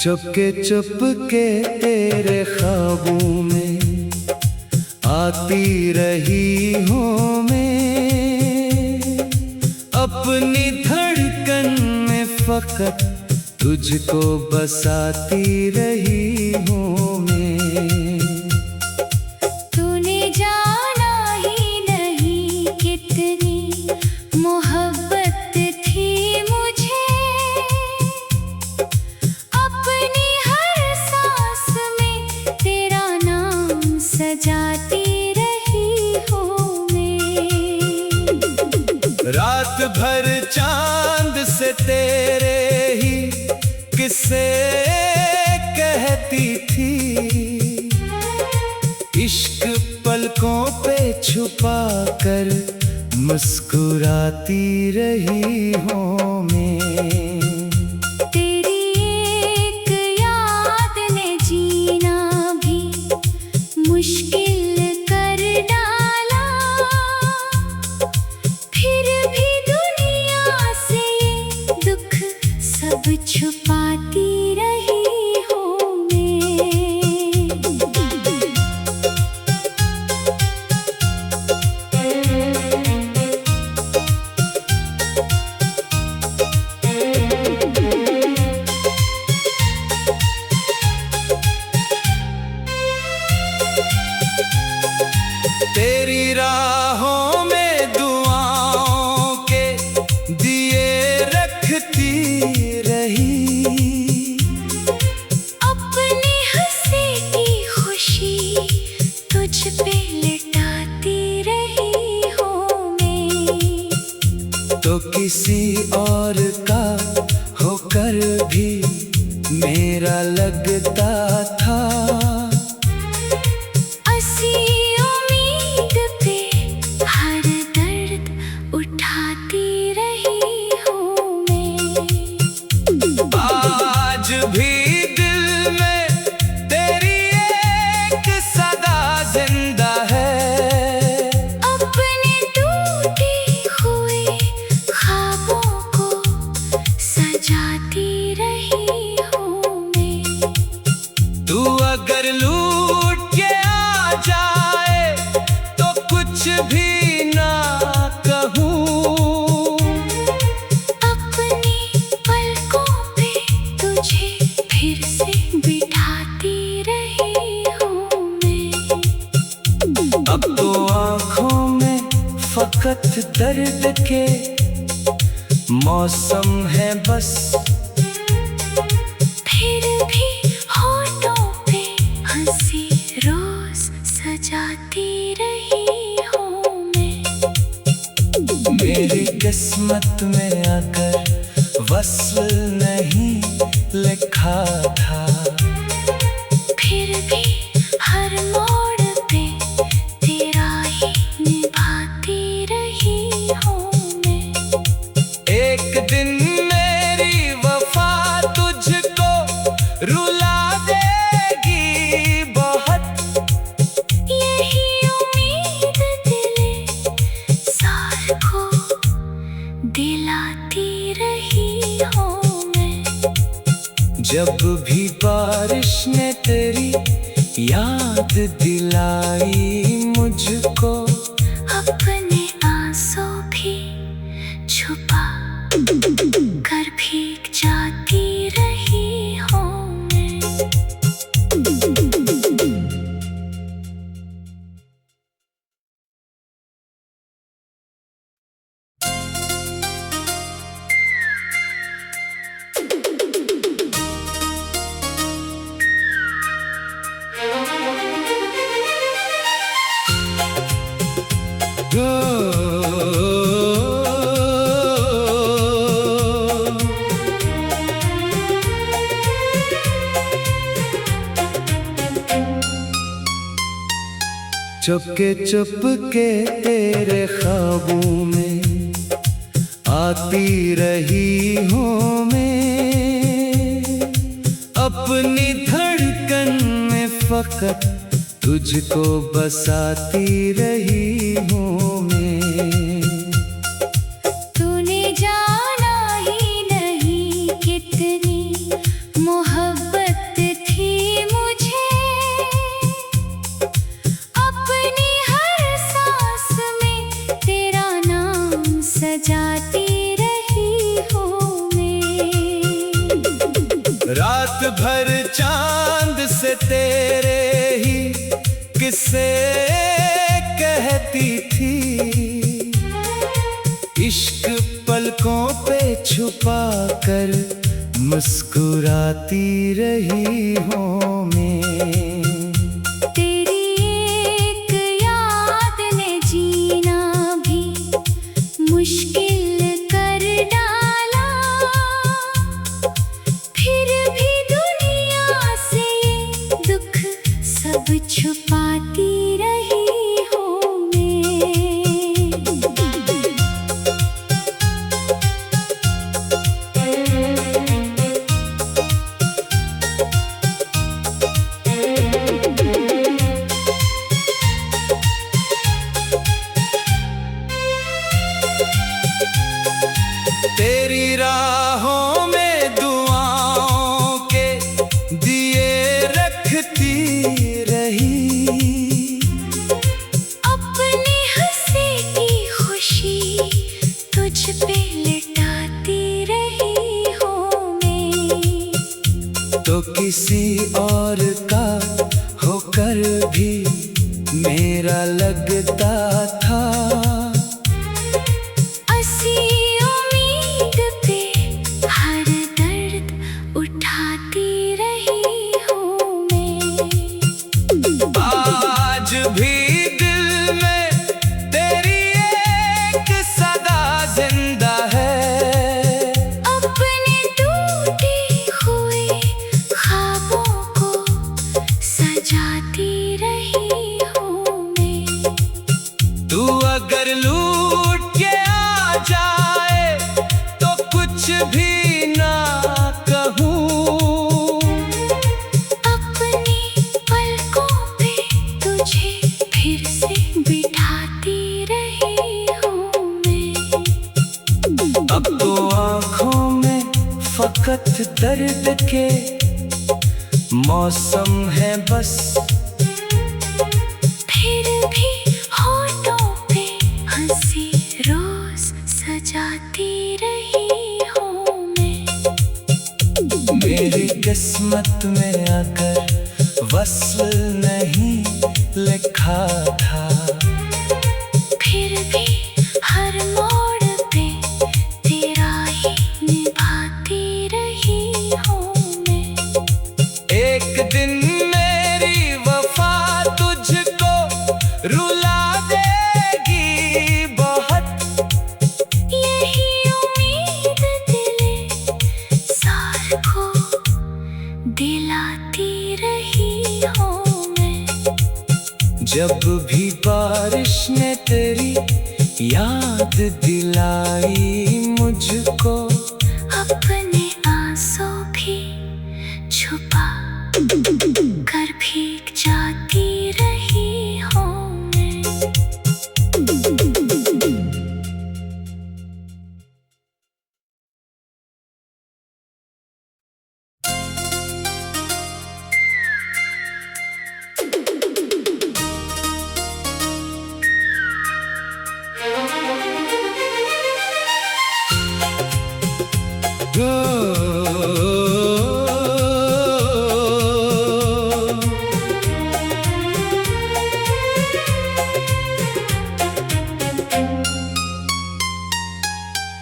चुपके चुपके तेरे ख्वाबों में आती रही हूँ मैं, अपनी धड़कन में फकत तुझको बसाती रही हूँ मैं। तूने जाना ही नहीं कितनी मोहब्बत थी मुझे, अपनी हर सांस में तेरा नाम सजाती रही हूँ मैं। रात भर चांद से तेरे ही किस्से कहती थी, इश्क पलकों पे छुपा कर मुस्कुराती रही हूँ मैं। तेरी एक याद ने जीना भी मुश्किल कर डाला, फिर भी दुनिया से ये दुख सब छुपाती रही हूँ मैं। तेरी राहों में दुआओं के दिए रखती रही, अपनी हंसी की खुशी तुझ पे लुटाती रही हूँ मैं। तो किसी और का होकर भी मेरा लगता था, ऐसी उम्मीद पे हर दर्द उठाती रही हूँ मैं। आज भी दिल में तेरी एक सदा जिंदा है, अपने टूटे हुए ख्वाबों को सजाती रही हूँ मैं। तू अगर लूट के आ जाए तो कुछ भी ना कहूँ, अपनी पलकों पे तुझे फिर से बिठाती रही हूँ मैं। अब तो आँखों में फकत दर्द के मौसम है बस, फिर भी होठों पे हंसी रोज सजाती रही हूँ मैं। मेरी किस्मत में आकर वस्ल नहीं लिखा था, फिर भी हर मोड़ पे तेरा ही निभाती रही हूँ मैं। एक दिन मेरी वफा तुझको रुला देगी बहुत, यही उम्मीद दिले सार को दिलाती रही हूँ मैं। जब भी बारिश ने तेरी याद दिलाई मुझको, अपने आंसू भी छुपा कर भीग जाती रही हूँ मैं। चुपके चुपके तेरे ख्वाबों में आती रही हूँ मैं, अपनी धड़कन में फकत तुझको बसाती रही हूँ मैं। तूने जाना ही नहीं कितनी मोहब्बत भर चांद से तेरे ही किस्से कहती थी, इश्क पलकों पे छुपा कर मुस्कुराती रही हूँ मैं। तेरी एक याद ने जीना भी मुश्किल कर डाला, फिर भी दुनिया से ये दुख सब छुपाती रही हूँ मैं। तेरी राहों में दुआओं के दिए रखती रही, अपनी हंसी की खुशी तुझ पे लुटाती रही हूँ मैं। तो किसी और का होकर भी मेरा लगता था, ऐसी उम्मीद पे हर दर्द उठाती रही हूँ मैं। आज भी दिल में तेरी एक सदा जिंदा है, अपने टूटे हुए ख्वाबों को सजाती रही हूँ मैं। तू अगर लूट के आ जाए तो कुछ भी ना कहूँ, अपनी पलकों पे तुझे फिर से बिठाती रही हूँ मैं। अब तो आँखों में फकत दर्द के मौसम है बस, फिर भी होठों पे हंसी रोज सजाती रही हूँ मैं। मेरी किस्मत में आकर वस्ल नहीं लिखा था, फिर भी हर मोड़ पे तेरा ही निभाती रही हूँ मैं। एक दिन मेरी वफा तुझको रुला देगी बहुत, यही उम्मीद दिले सार को दिलाती रही हूँ मैं। जब भी बारिश ने तेरी याद दिलाई मुझको, अपने आंसू भी छुपा कर भीग जाती रही हूँ मैं।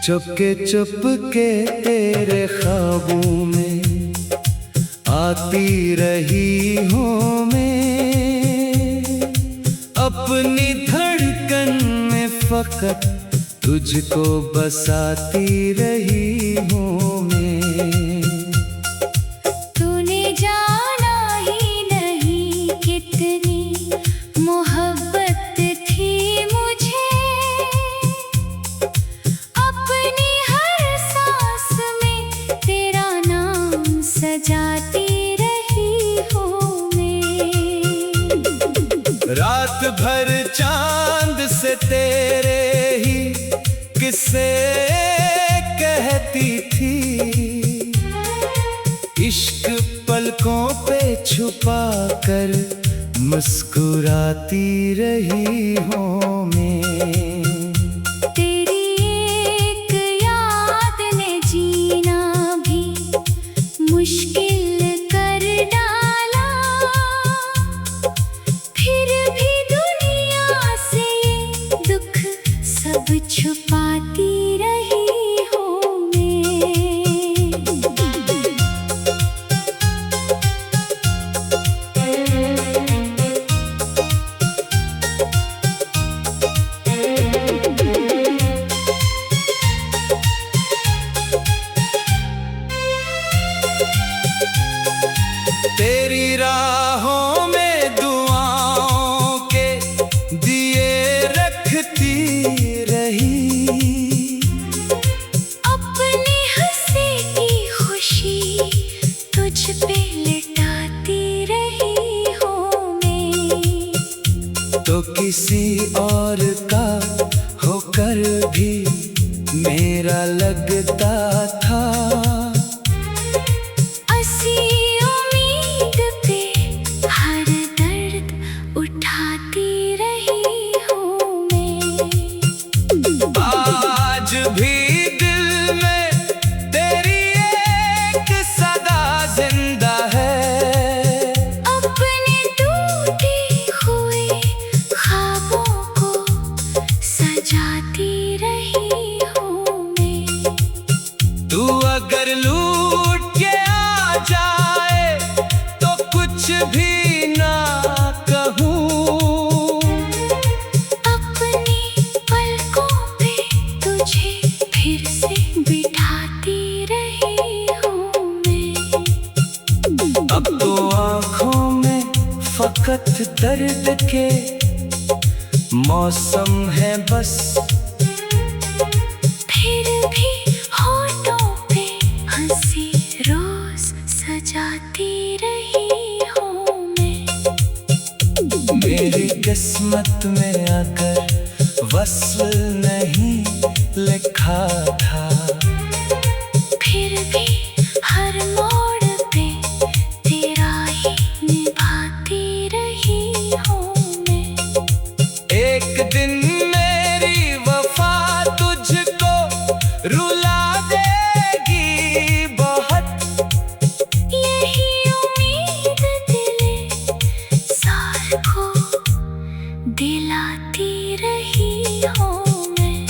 चुपके चुपके तेरे ख्वाबों में आती रही हूँ मैं, अपनी धड़कन में फकत तुझको बसाती रही हूँ मैं। तूने जाना ही नहीं कितनी मोहब्बत थी मुझे, अपनी हर सांस में तेरा नाम सजाती रही हूँ मैं। रात भर चांद से तेरे ही किस्से कहती थी, इश्क पलकों पे छुपा कर मुस्कुराती रही हूँ मैं। तेरी एक याद ने जीना भी मुश्किल तो किसी और का होकर भी मेरा लगता था। ऐसी उम्मीद पे हर दर्द उठाती रही हूँ मैं। आज भी दिल में तेरी एक सदा जिंदा है। अपने टूटे हुए ख्वाबों को सजाती रही हूँ मैं। तू अगर लूट के आ जाए तो कुछ भी ना कहूँ। अपनी पलकों पे तुझे फिर से बिठाती रही हूँ मैं। अब तो आँखों में फकत दर्द के मौसम है बस। फिर भी होठों पे हंसी रोज सजाती रही हूँ मैं। मेरी किस्मत में आकर वस्ल नहीं लिखा था। फिर भी हर मोड़ पे तेरा ही निभाती रही हूँ मैं। एक दिन मेरी वफा तुझको रुला देगी बहुत। यही उम्मीद दिले सार को दिलाती रही हूँ मैं।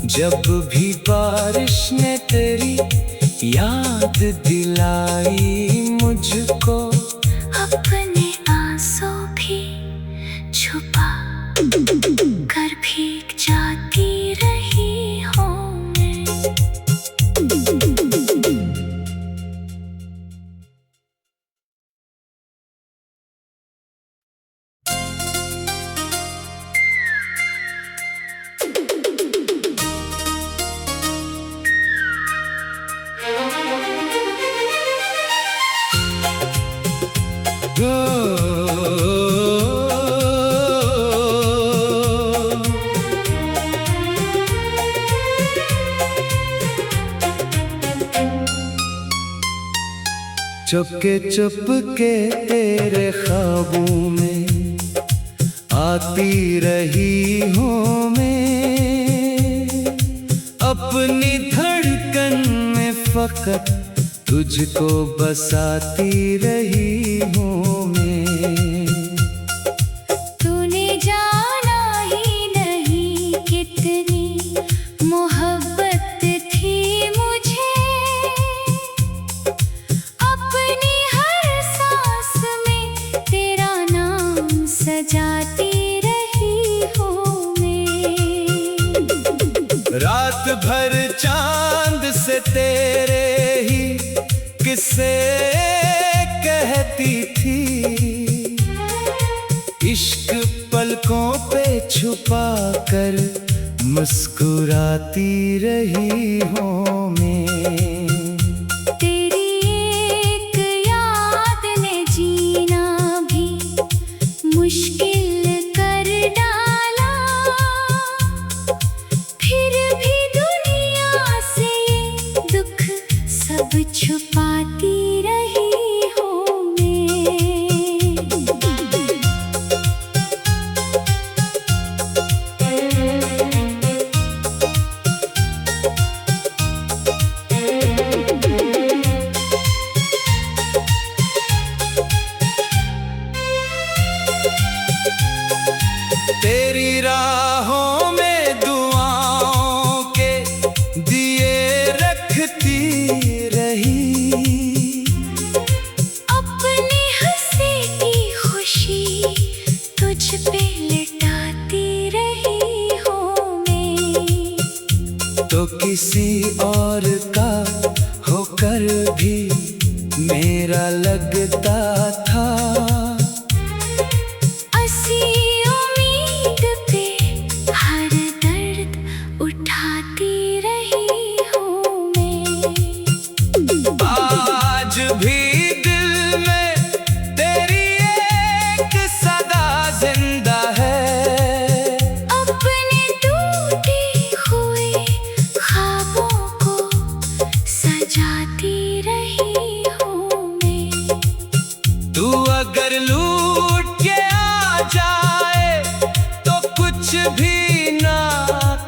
जब भी बारिश ने तेरी याद दिलाई मुझको, अपने आंसू भी छुपा कर भीग जाती रही हूँ मैं। चुपके चुपके तेरे ख्वाबों में आती रही हूँ मैं। अपनी धड़कन में फकत तुझको बसाती रही हूँ मैं। तूने जाना ही नहीं कितनी मोहब्बत थी मुझे। अपनी हर सांस में तेरा नाम सजाती रही हूँ मैं। रात भर चांद से तेरे ही किस्से कहती थी। इश्क पलकों पे छुपा कर मुस्कुराती रही हूँ मैं। तेरी एक याद ने जीना भी मुश्किल कर डाला। फिर भी दुनिया से ये दुख सब छुपाती रही हूँ मैं। तेरी राहों में दुआओं के दिए रखती रही। अपनी हंसी की खुशी तुझ पे लुटाती रही हूँ मैं। तो किसी और का होकर भी मेरा लगता था। ऐसी उम्मीद पे हर दर्द उठाती रही हूँ मैं। आज भी दिल में तेरी एक सदा जिंदा जाए तो कुछ भी ना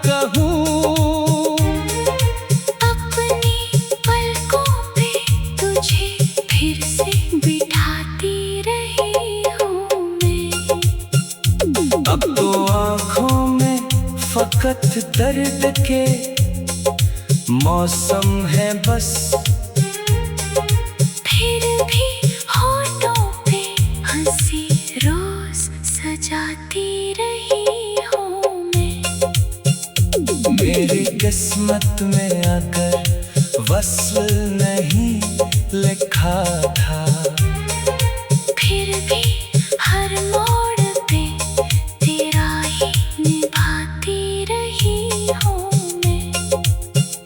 कहूँ। अपनी पलकों पे तुझे फिर से बिठाती रही हूँ मैं। अब तो आँखों में फकत दर्द के मौसम है बस, फिर भी होठों पे हंसी रोज सजाती रही हूँ मैं। मेरी किस्मत में आकर वस्ल नहीं लिखा था, फिर भी हर मोड़ पे तेरा ही निभाती रही हूँ मैं।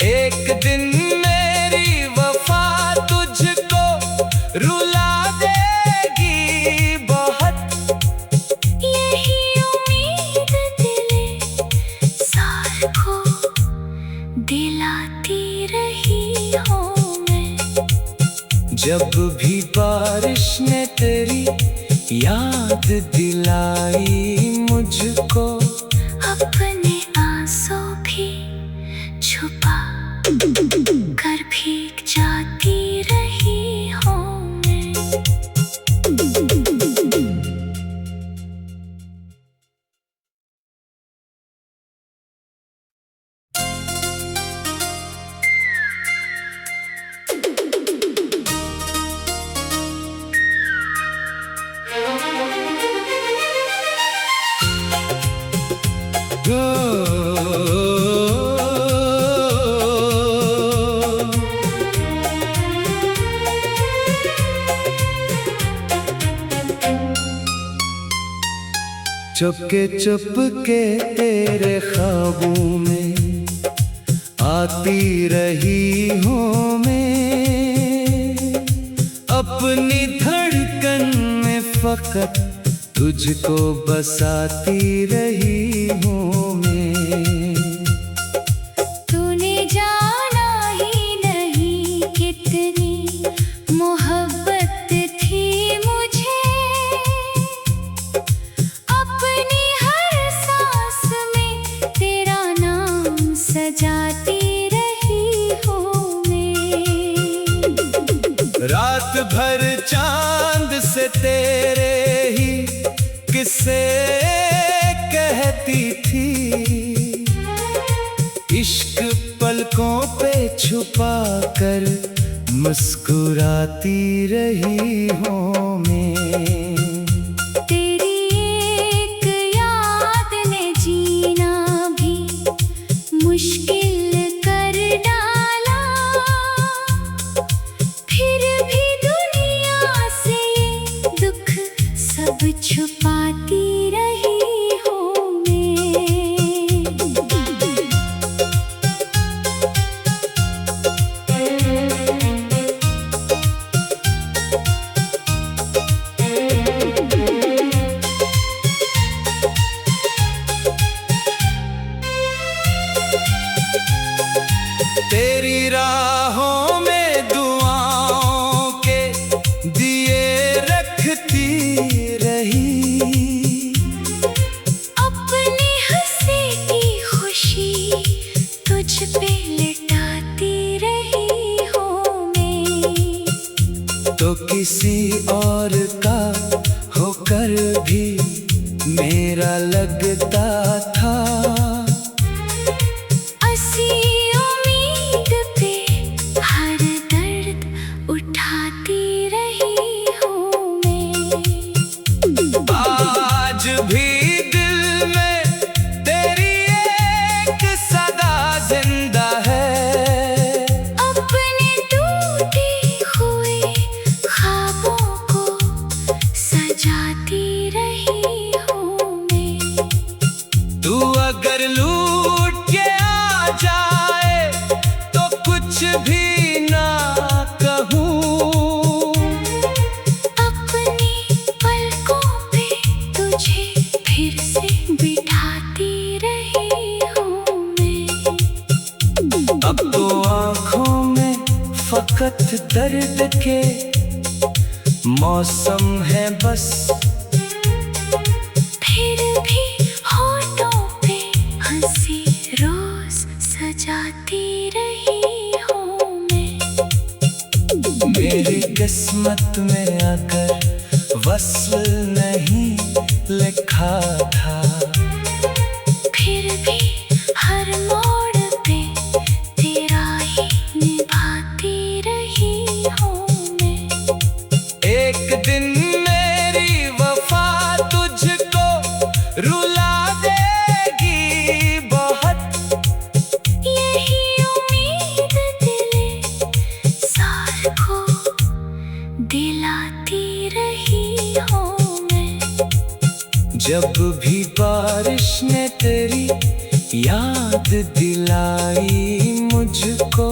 एक दिन मेरी वफा तुझको रुला देगी बहुत, यही उम्मीद दिले सार को दिलाती रही हूँ मैं। जब भी बारिश ने तेरी याद दिलाई मुझको, अपने आंसू भी छुपा कर भीग जाती रही हूँ मैं। चुपके चुपके तेरे ख्वाबों में आती रही हूँ मैं। अपनी धड़कन में फकत तुझको बसाती रही हूँ मैं। तूने जाना ही नहीं कितनी मोहब्बत थी मुझे, अपनी हर सांस में तेरा नाम सजाती रही हूँ मैं। रात भर चांद से तेरे ही किस्से कहती थी, इश्क पलकों पे छुपा कर मुस्कुराती रही हूँ मैं। तेरी एक याद ने जीना भी मुश्किल कर डाला, फिर भी दुनिया से ये दुख सब छुपाती रही हूँ मैं। तेरी राहों में दुआओं के दिए रखती रही, अपनी हंसी की खुशी तुझ पे लुटाती रही हूँ मैं। तो किसी और का होकर भी मेरा लगता था, ऐसी उम्मीद पे हर दर्द उठाती रही हूँ मैं। आज भी दिल में तेरी एक सदा जिंदा है। अपने टूटे हुए ख्वाबों को सजाती रही हूँ मैं। तू अगर लूट के आ जाए तो कुछ भी ना कहूँ। अपनी पलकों पे तुझे फिर से बिठाती रही हूँ मैं। अब तो आँखों में फकत दर्द के मौसम है बस, किस्मत में आकर वस्ल नहीं लिखा था। फिर भी हर मोड़ पे तेरा ही निभाती रही हूँ मैं। एक दिन मेरी वफा तुझको रुला देगी बहुत, यही उम्मीद दिले सार को दिलाती रही हूँ मैं। जब भी बारिश ने तेरी याद दिलाई मुझको,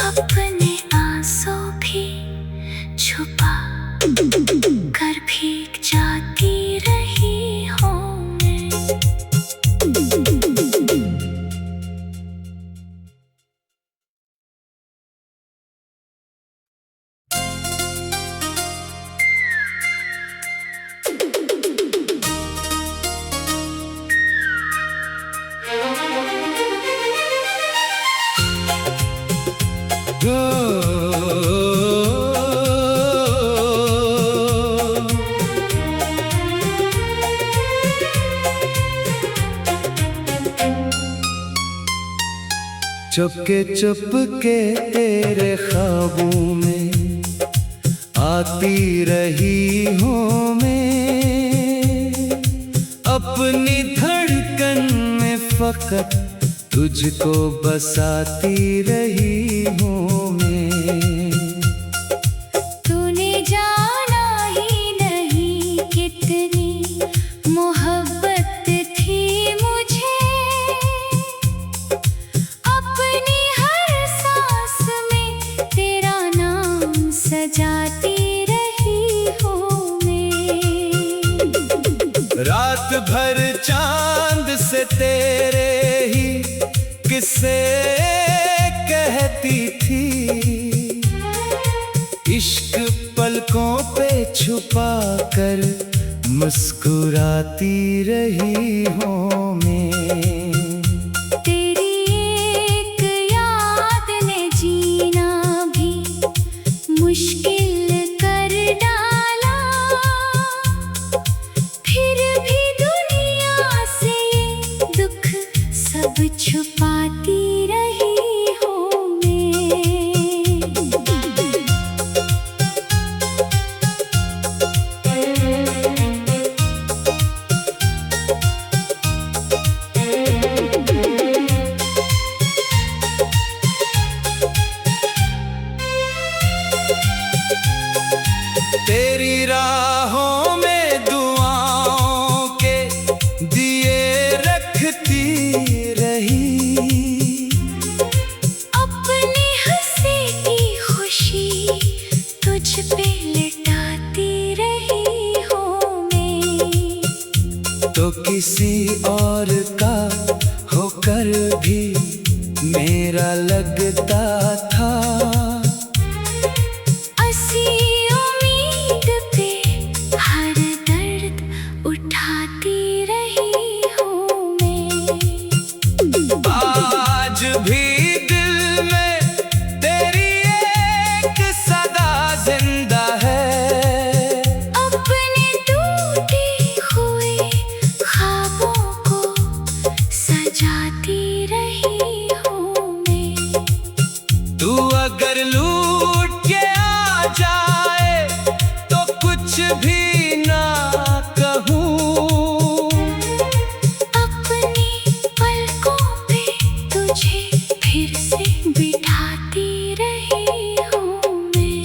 अपने आंसू भी छुपा कर भीग जाती रही हूँ मैं। चुपके चुपके तेरे ख्वाबों में आती रही हूँ मैं। अपनी धड़कन में फकत तुझको बसाती रही हूँ मैं। तूने जाना ही नहीं कितनी मोहब्बत थी मुझे, अपनी हर सांस में तेरा नाम सजाती रही हूँ मैं। रात भर चांद से तेरे ही किस्से कहती थी, इश्क पलकों पे छुपा कर मुस्कुराती रही हूँ मैं। तेरी एक याद ने जीना भी मुश्किल कर डाला, फिर भी दुनिया से ये दुख सब छुपाती रही हूँ मैं। तेरी राहों में दुआओं के दिए रखती रही, अपनी हंसी की खुशी तुझ पे लुटाती रही हूँ मैं। तो किसी और का होकर भी मेरा लगता था। ऐसी उम्मीद पे हर दर्द उठाती रही हूँ मैं। आज भी दिल में तेरी एक सदा जिंदा है, अपने टूटे हुए ख्वाबों को सजाती रही हूँ मैं। तू अगर लूट के आ जाए तो कुछ भी ना कहूँ। अपनी पलकों पे तुझे फिर से बिठाती रही हूँ मैं।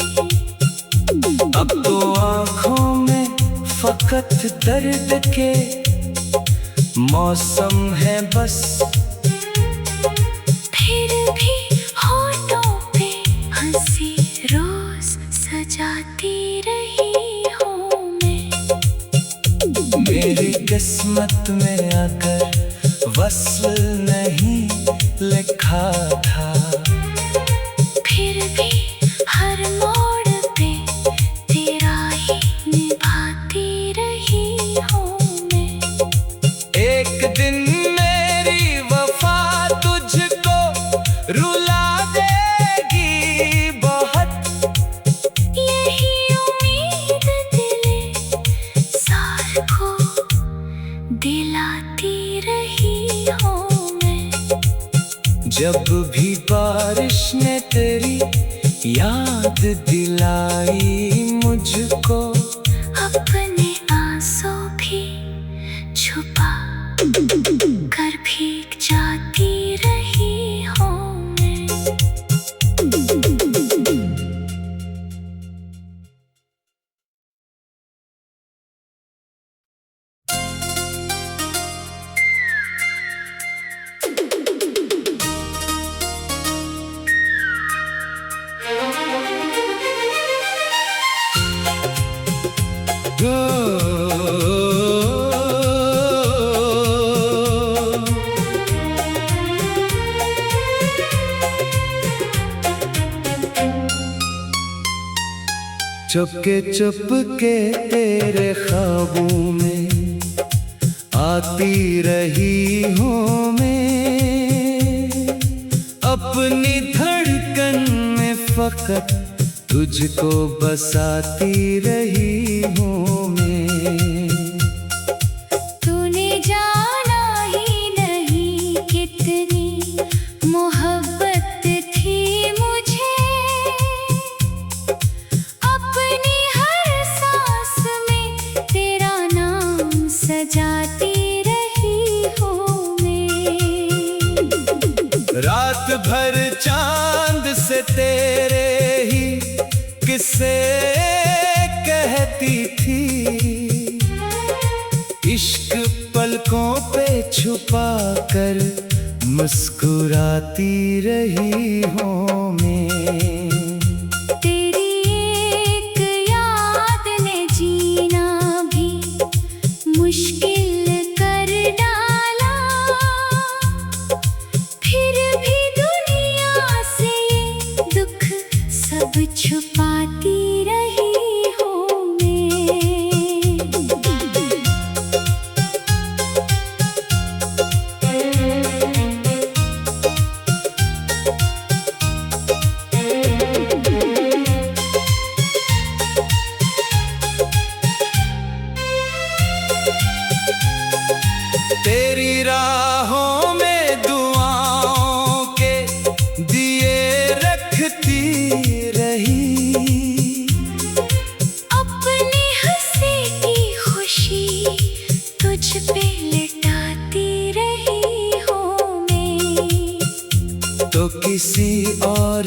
अब तो आँखों में फकत दर्द के मौसम है बस, फिर भी होठों पे हंसी रोज सजाती रही हूँ मैं। मेरी किस्मत में आकर वस्ल नहीं लिखा था। फिर भी हर मोड़ पे तेरा ही निभाती रही हूँ मैं। एक दिन मेरी वफा तुझको रुला देगी बहुत, ये दिलाती रही हूँ मैं। जब भी बारिश ने तेरी याद दिलाई मुझको, अपने आंसू भी छुपा कर भीग जाती रही हूँ मैं। चुपके चुपके तेरे ख्वाबों में आती रही हूँ मैं। अपनी धड़कन में फकत तुझको बसाती रही हूँ मैं। तूने जाना ही नहीं कितनी मोहब्बत थी मुझे। अपनी हर सांस में तेरा नाम सजाती रही हूँ मैं। रात भर चांद से तेरे ही किस्से कहती थी। इश्क पलकों पे छुपा कर मुस्कुराती रही हूँ मैं। तेरी एक याद ने जीना भी मुश्किल कर डाला। फिर भी दुनिया से ये दुख सब छुपाती रही हूँ मैं। तेरी राहों में दुआओं के दिए रखती रही। अपनी हंसी की खुशी तुझ पे लुटाती रही हूँ मैं। तो किसी और